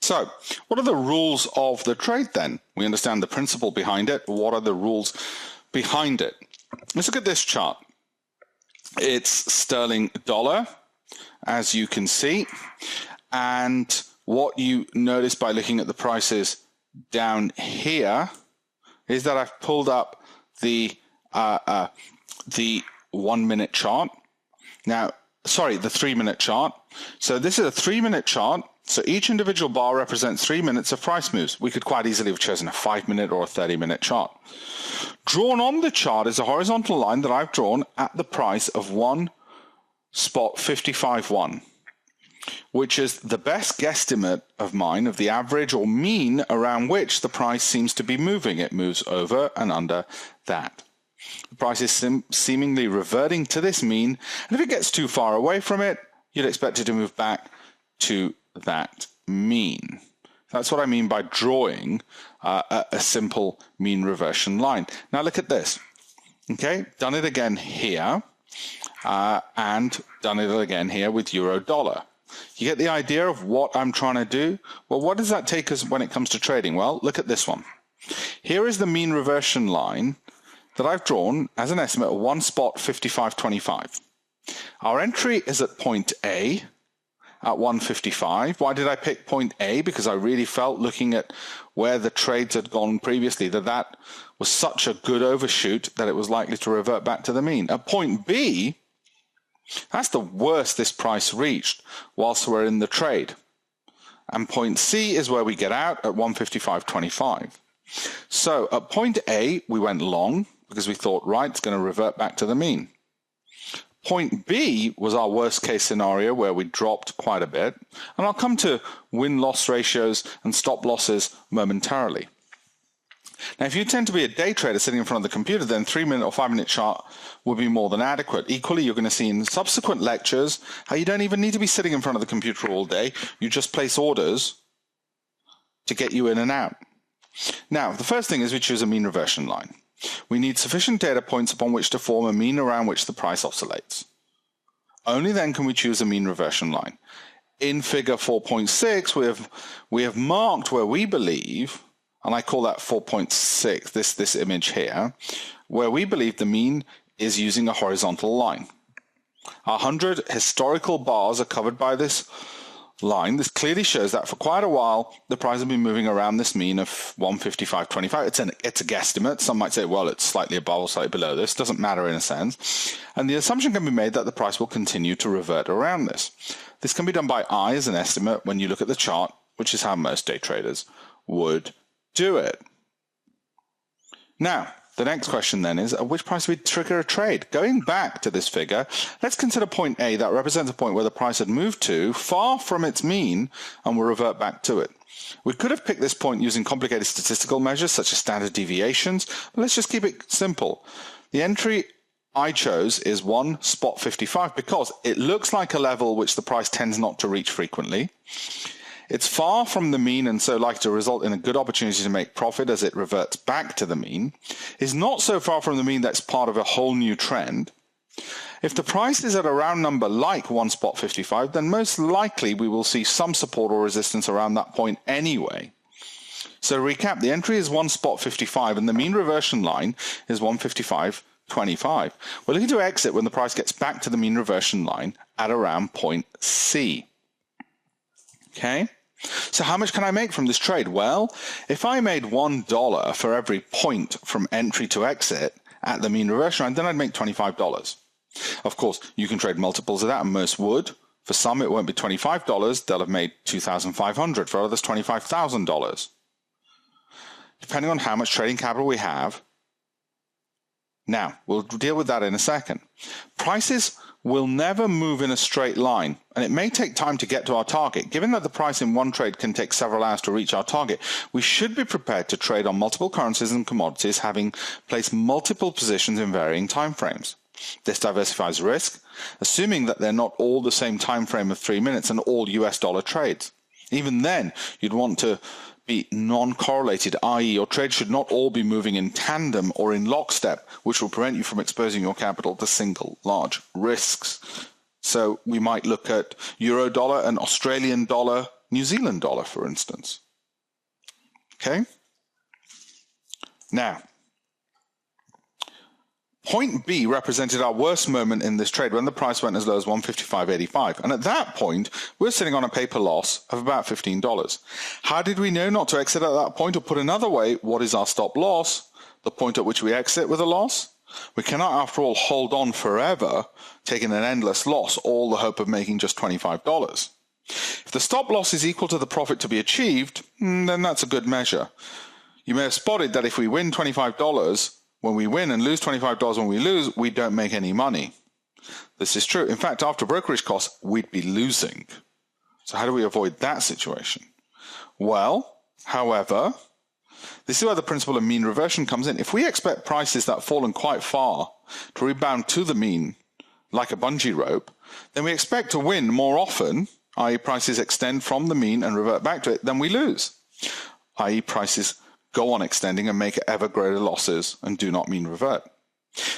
So, what are the rules of the trade then? We understand the principle behind it. What are the rules behind it? Let's look at this chart. It's sterling dollar, as you can see. And what you notice by looking at the prices down here is that I've pulled up the 1 minute chart. Now, sorry, the 3 minute chart. So this is a 3 minute chart. So each individual bar represents 3 minutes of price moves. We could quite easily have chosen a 5 minute or a 30 minute chart. Drawn on the chart is a horizontal line that I've drawn at the price of 1 spot 55.1, which is the best guesstimate of mine of the average or mean around which the price seems to be moving. It moves over and under that. The price is seemingly reverting to this mean, and if it gets too far away from it, you'd expect it to move back to that mean. That's what I mean by drawing a simple mean reversion line. Now look at this. Okay, done it again here, and done it again here with euro dollar. You get the idea of what I'm trying to do? Well, what does that take us when it comes to trading? Well, look at this one. Here is the mean reversion line that I've drawn as an estimate of 1 spot 55.25. Our entry is at point A at 155. Why did I pick point A? Because I really felt, looking at where the trades had gone previously, that was such a good overshoot that it was likely to revert back to the mean. At point B, that's the worst this price reached whilst we're in the trade. And point C is where we get out at 155.25. So at point A, we went long because we thought, right, it's going to revert back to the mean. Point B was our worst case scenario where we dropped quite a bit. And I'll come to win-loss ratios and stop losses momentarily. Now, if you tend to be a day trader sitting in front of the computer, then 3 minute or 5 minute chart will be more than adequate. Equally, you're going to see in subsequent lectures how you don't even need to be sitting in front of the computer all day. You just place orders to get you in and out. Now, the first thing is we choose a mean reversion line. We need sufficient data points upon which to form a mean around which the price oscillates. Only then can we choose a mean reversion line. In figure 4.6, we have marked where we believe, and I call that 4.6, this image here, where we believe the mean is using a horizontal line. 100 historical bars are covered by this line. This clearly shows that for quite a while, the price has been moving around this mean of 155.25. It's a guesstimate. Some might say, well, it's slightly above or slightly below this. Doesn't matter in a sense. And the assumption can be made that the price will continue to revert around this. This can be done by eye as an estimate when you look at the chart, which is how most day traders would do it. Now, the next question then is, at which price do we trigger a trade? Going back to this figure, let's consider point A. That represents a point where the price had moved to far from its mean and will revert back to it. We could have picked this point using complicated statistical measures such as standard deviations, but let's just keep it simple. The entry I chose is 1 spot 55 because it looks like a level which the price tends not to reach frequently. It's far from the mean and so likely to result in a good opportunity to make profit as it reverts back to the mean. It's not so far from the mean that's part of a whole new trend. If the price is at a round number like 1 spot 55, then most likely we will see some support or resistance around that point anyway. So to recap, the entry is 1 spot 55 and the mean reversion line is 155.25. We're looking to exit when the price gets back to the mean reversion line at around point C. Okay, so how much can I make from this trade? Well, if I made $1 for every point from entry to exit at the mean reversion line, then I'd make $25. Of course, you can trade multiples of that, and most would. For some, it won't be $25. They'll have made $2,500. For others, $25,000. Depending on how much trading capital we have. Now, we'll deal with that in a second. Prices will never move in a straight line, and it may take time to get to our target. Given that the price in one trade can take several hours to reach our target, we should be prepared to trade on multiple currencies and commodities, having placed multiple positions in varying time frames. This diversifies risk, assuming that they're not all the same time frame of 3 minutes and all US dollar trades. Even then, you'd want to be non-correlated, i.e. your trades should not all be moving in tandem or in lockstep, which will prevent you from exposing your capital to single large risks. So we might look at euro dollar and Australian dollar New Zealand dollar, for instance. Okay? Now, point B represented our worst moment in this trade when the price went as low as 155.85. And at that point, we're sitting on a paper loss of about $15. How did we know not to exit at that point? Or put another way, what is our stop loss? The point at which we exit with a loss? We cannot, after all, hold on forever, taking an endless loss, all the hope of making just $25. If the stop loss is equal to the profit to be achieved, then that's a good measure. You may have spotted that if we win $25 when we win and lose $25 when we lose, we don't make any money. This is true. In fact, after brokerage costs, we'd be losing. So how do we avoid that situation? Well, however, this is where the principle of mean reversion comes in. If we expect prices that have fallen quite far to rebound to the mean, like a bungee rope, then we expect to win more often, i.e. prices extend from the mean and revert back to it, than we lose, i.e. prices go on extending and make ever greater losses and do not mean revert.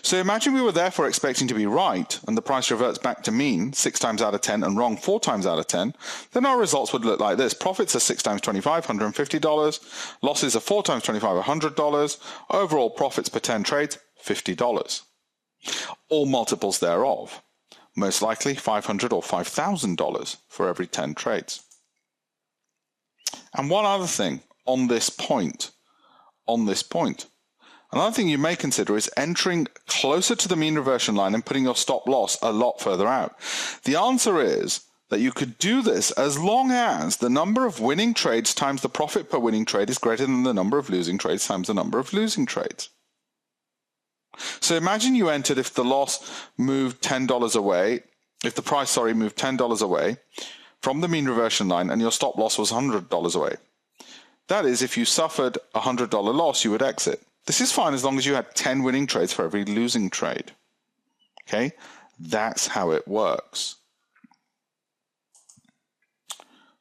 So imagine we were therefore expecting to be right and the price reverts back to mean 6 times out of 10 and wrong 4 times out of 10, then our results would look like this. Profits are 6 times 25, $150. Losses are 4 times 25, $100. Overall profits per 10 trades, $50. All multiples thereof. Most likely $500 or $5,000 for every 10 trades. And one other thing on this point. Another thing you may consider is entering closer to the mean reversion line and putting your stop loss a lot further out. The answer is that you could do this as long as the number of winning trades times the profit per winning trade is greater than the number of losing trades times the number of losing trades. So imagine you entered if the loss moved $10 away, if the price, moved $10 away from the mean reversion line and your stop loss was $100 away. That is, if you suffered a $100 loss, you would exit. This is fine as long as you had 10 winning trades for every losing trade. Okay? That's how it works.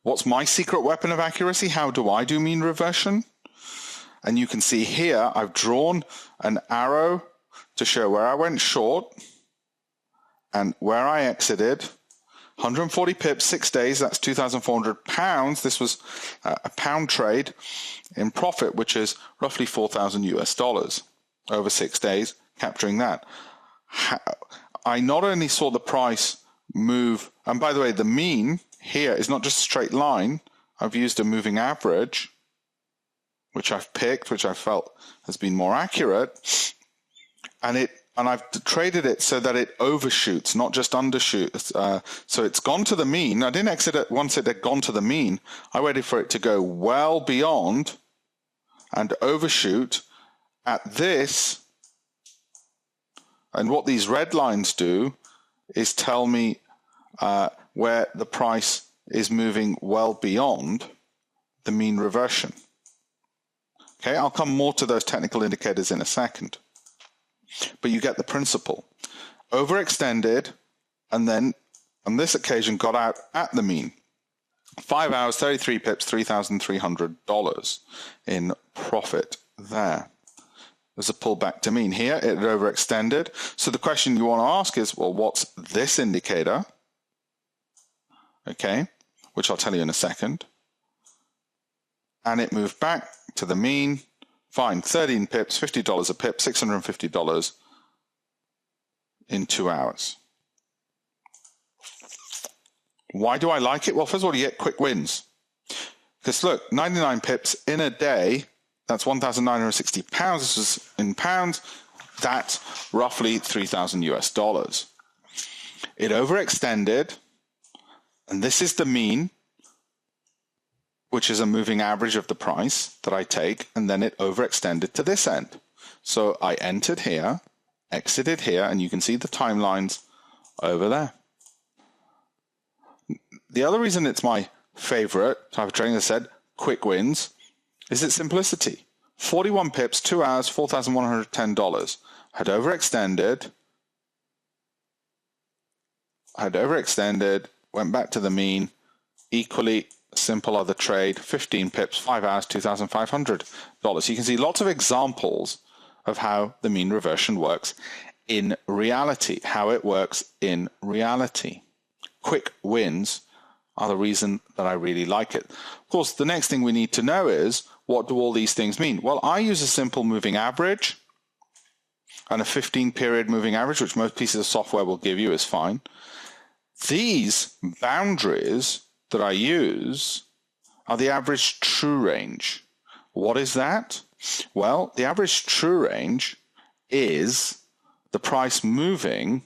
What's my secret weapon of accuracy? How do I do mean reversion? And you can see here, I've drawn an arrow to show where I went short and where I exited. 140 pips, 6 days, that's 2,400 pounds. This was a pound trade in profit, which is roughly 4,000 US dollars over 6 days, capturing that. I not only saw the price move, and by the way, the mean here is not just a straight line. I've used a moving average, which I've picked, which I felt has been more accurate, and I've traded it so that it overshoots, not just undershoots. So it's gone to the mean. I didn't exit it once it had gone to the mean. I waited for it to go well beyond and overshoot at this. And what these red lines do is tell me where the price is moving well beyond the mean reversion. Okay, I'll come more to those technical indicators in a second. But you get the principle. Overextended, and then on this occasion got out at the mean. 5 hours, 33 pips, $3,300 in profit there. There's a pullback to mean. Here it overextended. So the question you want to ask is, well, what's this indicator? Okay, which I'll tell you in a second. And it moved back to the mean. Fine, 13 pips, $50 a pip, $650 in 2 hours. Why do I like it? Well, first of all, you get quick wins. Because look, 99 pips in a day, that's 1,960 pounds. This is in pounds. That's roughly 3,000 US dollars. It overextended, and this is the mean, which is a moving average of the price that I take, and then it overextended to this end. So I entered here, exited here, and you can see the timelines over there. The other reason it's my favorite type of trading, as I said, quick wins, is its simplicity. 41 pips, 2 hours, $4,110. Had overextended, went back to the mean, equally simple other trade, 15 pips, 5 hours, $2,500. You can see lots of examples of how the mean reversion works in reality, how it works in reality. Quick wins are the reason that I really like it. Of course, the next thing we need to know is, what do all these things mean? Well, I use a simple moving average, and a 15-period moving average, which most pieces of software will give you, is fine. These boundaries that I use are the average true range. What is that? Well, the average true range is the price moving,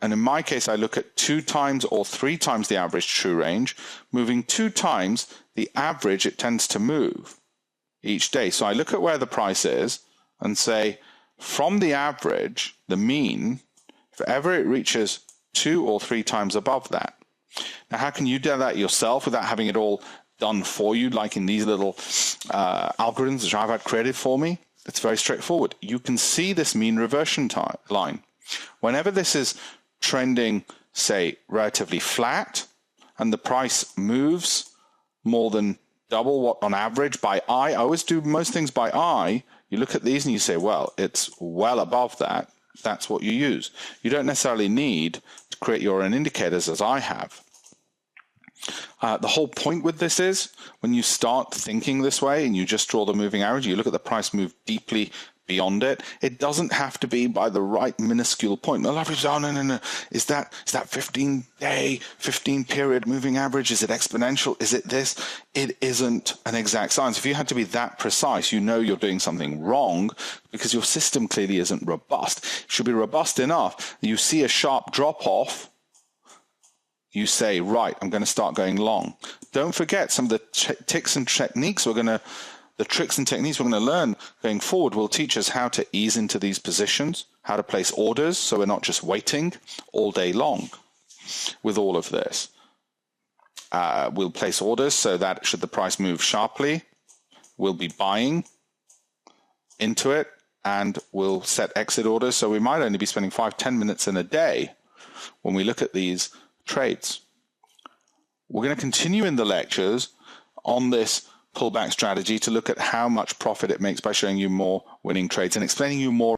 and in my case, I look at 2 times or 3 times the average true range, moving 2 times the average it tends to move each day. So I look at where the price is and say, from the average, the mean, if ever it reaches 2 or 3 times above that. Now, how can you do that yourself without having it all done for you, like in these little algorithms which I've had created for me? It's very straightforward. You can see this mean reversion line. Whenever this is trending, say, relatively flat, and the price moves more than double what on average by eye, I always do most things by eye. You look at these and you say, well, it's well above that. That's what you use. You don't necessarily need to create your own indicators as I have. The whole point with this is, when you start thinking this way and you just draw the moving average, you look at the price move deeply beyond it. It doesn't have to be by the right minuscule point. A lot of people say, oh, no. Is that 15-day, 15-period moving average? Is it exponential? Is it this? It isn't an exact science. If you had to be that precise, you know you're doing something wrong, because your system clearly isn't robust. It should be robust enough. You see a sharp drop-off, you say, right, I'm going to start going long. Don't forget, some of the tricks and techniques we're going to learn going forward will teach us how to ease into these positions, how to place orders so we're not just waiting all day long with all of this. We'll place orders so that should the price move sharply, we'll be buying into it, and we'll set exit orders. So we might only be spending 5-10 minutes in a day when we look at these trades. We're going to continue in the lectures on this pullback strategy to look at how much profit it makes by showing you more winning trades and explaining you more